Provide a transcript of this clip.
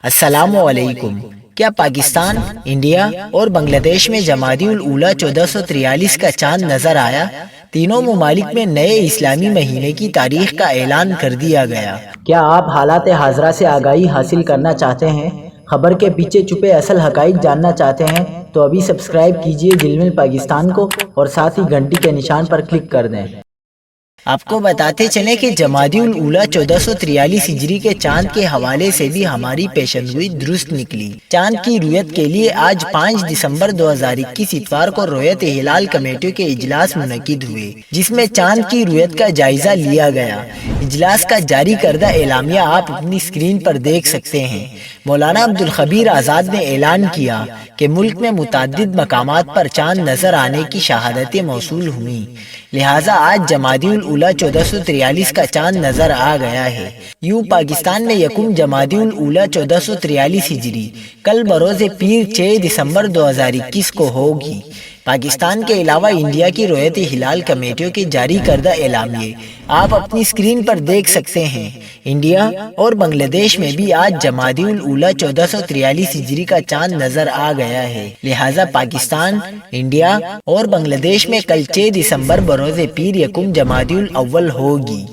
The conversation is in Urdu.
السلام علیکم۔ کیا پاکستان، انڈیا اور بنگلہ دیش میں جمادی الاولیٰ 1443 کا چاند نظر آیا؟ تینوں ممالک میں نئے اسلامی مہینے کی تاریخ کا اعلان کر دیا گیا۔ کیا آپ حالات حاضرہ سے آگاہی حاصل کرنا چاہتے ہیں؟ خبر کے پیچھے چھپے اصل حقائق جاننا چاہتے ہیں تو ابھی سبسکرائب کیجئے جلمل پاکستان کو اور ساتھ ہی گھنٹی کے نشان پر کلک کر دیں۔ آپ کو بتاتے چلیں کہ جمادی الاولیٰ 1443 ہجری کے چاند کے حوالے سے بھی ہماری پیشنگوئی درست نکلی۔ چاند کی رویت کے لیے آج 5 دسمبر 2021 اتوار کو رویت ہلال کمیٹی کے اجلاس منعقد ہوئے، جس میں چاند کی رویت کا جائزہ لیا گیا۔ اجلاس کا جاری کردہ اعلامیہ آپ اپنی اسکرین پر دیکھ سکتے ہیں۔ مولانا عبدالخبیر آزاد نے اعلان کیا کہ ملک میں متعدد مقامات پر چاند نظر آنے کی شہادتیں موصول ہوئیں، لہٰذا آج جمادی الاولیٰ 1443 کا چاند نظر آ گیا ہے۔ یوں پاکستان میں یکم جمادی الاولیٰ 1443 ہجری کل بروز پیر 6 دسمبر 2021 کو ہوگی۔ پاکستان کے علاوہ انڈیا کی رویت ہلال کمیٹیوں کے جاری کردہ اعلامیے آپ اپنی اسکرین پر دیکھ سکتے ہیں۔ انڈیا اور بنگلہ دیش میں بھی آج جمادی الاولیٰ 1443 ہجری کا چاند نظر آ گیا ہے، لہٰذا پاکستان، انڈیا اور بنگلہ دیش میں کل 6 دسمبر بروز پیر یکم جمادی الاول ہوگی۔